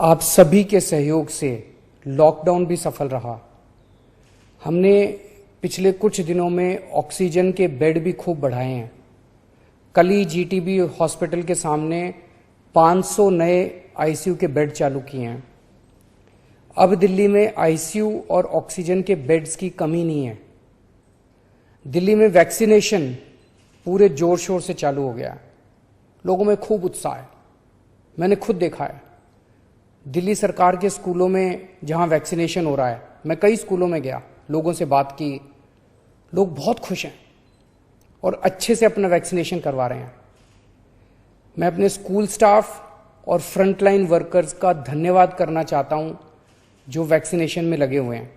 आप सभी के सहयोग से लॉकडाउन भी सफल रहा। हमने पिछले कुछ दिनों में ऑक्सीजन के बेड भी खूब बढ़ाए हैं। कल ही जीटीबी हॉस्पिटल के सामने 500 नए आईसीयू के बेड चालू किए हैं। अब दिल्ली में आईसीयू और ऑक्सीजन के बेड्स की कमी नहीं है। दिल्ली में वैक्सीनेशन पूरे जोर शोर से चालू हो गया है। लोगों में खूब उत्साह है। मैंने खुद देखा है दिल्ली सरकार के स्कूलों में जहां वैक्सीनेशन हो रहा है। मैं कई स्कूलों में गया, लोगों से बात की। लोग बहुत खुश हैं और अच्छे से अपना वैक्सीनेशन करवा रहे हैं। मैं अपने स्कूल स्टाफ और फ्रंटलाइन वर्कर्स का धन्यवाद करना चाहता हूं जो वैक्सीनेशन में लगे हुए हैं।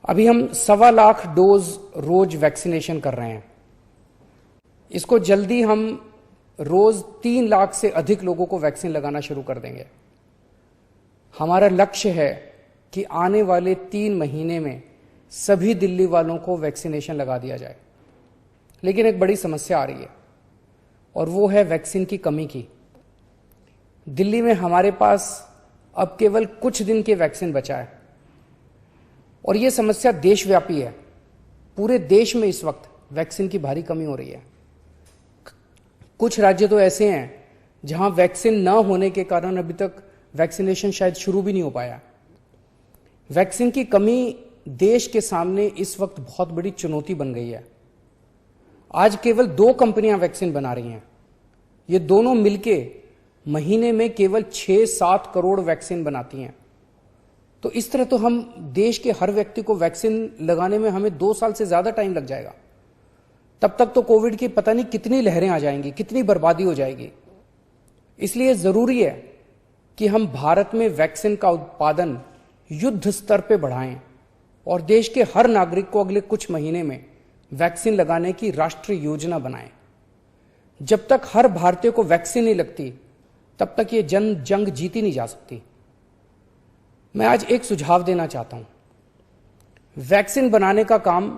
अभी हम 1.25 लाख डोज रोज वैक्सीनेशन कर रहे हैं। इसको जल्दी हम रोज 3 लाख से अधिक लोगों को वैक्सीन लगाना शुरू कर देंगे। हमारा लक्ष्य है कि आने वाले 3 महीने में सभी दिल्ली वालों को वैक्सीनेशन लगा दिया जाए। लेकिन एक बड़ी समस्या आ रही है और वो है वैक्सीन की कमी की। दिल्ली में हमारे पास अब केवल कुछ दिन के वैक्सीन बचा है और ये समस्या देशव्यापी है। पूरे देश में इस वक्त वैक्सीन की भारी कमी हो रही है। कुछ राज्य तो ऐसे हैं जहां वैक्सीन न होने के कारण अभी तक वैक्सीनेशन शायद शुरू भी नहीं हो पाया। वैक्सीन की कमी देश के सामने इस वक्त बहुत बड़ी चुनौती बन गई है। आज केवल 2 कंपनियां वैक्सीन बना रही हैं। ये दोनों मिलके महीने में केवल 6-7 करोड़ वैक्सीन बनाती हैं। तो इस तरह तो हम देश के हर व्यक्ति को वैक्सीन लगाने में हमें 2 साल से ज्यादा टाइम लग जाएगा। तब तक तो कोविड की पता नहीं कितनी लहरें आ जाएंगी, कितनी बर्बादी हो जाएगी। इसलिए जरूरी है कि हम भारत में वैक्सीन का उत्पादन युद्ध स्तर पे बढ़ाएं और देश के हर नागरिक को अगले कुछ महीने में वैक्सीन लगाने की राष्ट्रीय योजना बनाएं। जब तक हर भारतीय को वैक्सीन नहीं लगती तब तक ये जंग जीती नहीं जा सकती। मैं आज एक सुझाव देना चाहता हूं। वैक्सीन बनाने का काम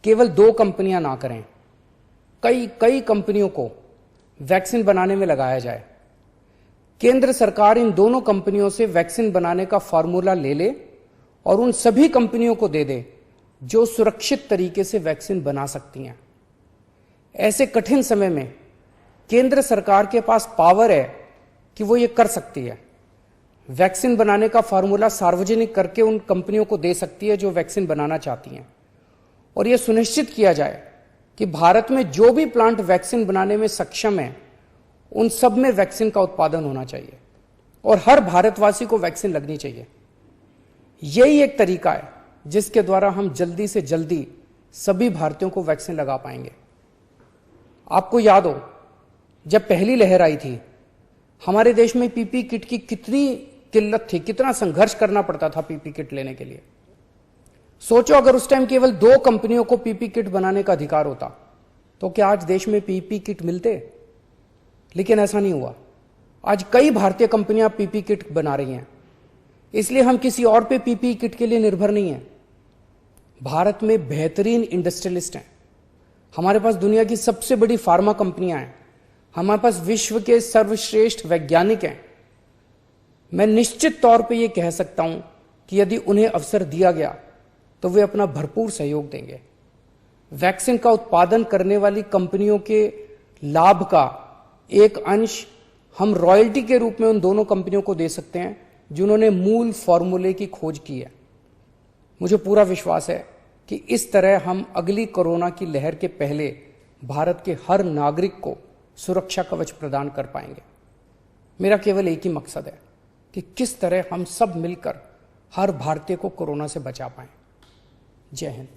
केवल 2 कंपनियां ना करें, कई कंपनियों को वैक्सीन बनाने में लगाया जाए। केंद्र सरकार इन दोनों कंपनियों से वैक्सीन बनाने का फार्मूला ले ले और उन सभी कंपनियों को दे दे जो सुरक्षित तरीके से वैक्सीन बना सकती हैं। ऐसे कठिन समय में केंद्र सरकार के पास पावर है कि वो ये कर सकती है। वैक्सीन बनाने का फार्मूला सार्वजनिक करके उन कंपनियों को दे सकती है जो वैक्सीन बनाना चाहती हैं और यह सुनिश्चित किया जाए कि भारत में जो भी प्लांट वैक्सीन बनाने में सक्षम है उन सब में वैक्सीन का उत्पादन होना चाहिए और हर भारतवासी को वैक्सीन लगनी चाहिए। यही एक तरीका है जिसके द्वारा हम जल्दी से जल्दी सभी भारतीयों को वैक्सीन लगा पाएंगे। आपको याद हो जब पहली लहर आई थी हमारे देश में पीपी किट की कितनी किल्लत थी, कितना संघर्ष करना पड़ता था पीपी किट लेने के लिए। सोचो अगर उस टाइम केवल 2 कंपनियों को पीपी किट बनाने का अधिकार होता तो क्या आज देश में पीपी किट मिलते? लेकिन ऐसा नहीं हुआ। आज कई भारतीय कंपनियां पीपी किट बना रही हैं। इसलिए हम किसी और पे पीपी किट के लिए निर्भर नहीं है। भारत में बेहतरीन इंडस्ट्रियलिस्ट हैं। हमारे पास दुनिया की सबसे बड़ी फार्मा कंपनियां हैं। हमारे पास विश्व के सर्वश्रेष्ठ वैज्ञानिक हैं। मैं निश्चित तौर पे ये कह सकता हूं कि यदि उन्हें अवसर दिया गया तो वे अपना भरपूर सहयोग देंगे। वैक्सीन का उत्पादन करने वाली कंपनियों के लाभ का एक अंश हम रॉयल्टी के रूप में उन दोनों कंपनियों को दे सकते हैं जिन्होंने मूल फॉर्मूले की खोज की है। मुझे पूरा विश्वास है कि इस तरह हम अगली कोरोना की लहर के पहले भारत के हर नागरिक को सुरक्षा कवच प्रदान कर पाएंगे। मेरा केवल एक ही मकसद है कि किस तरह हम सब मिलकर हर भारतीय को कोरोना से बचा पाएं। जय हिंद।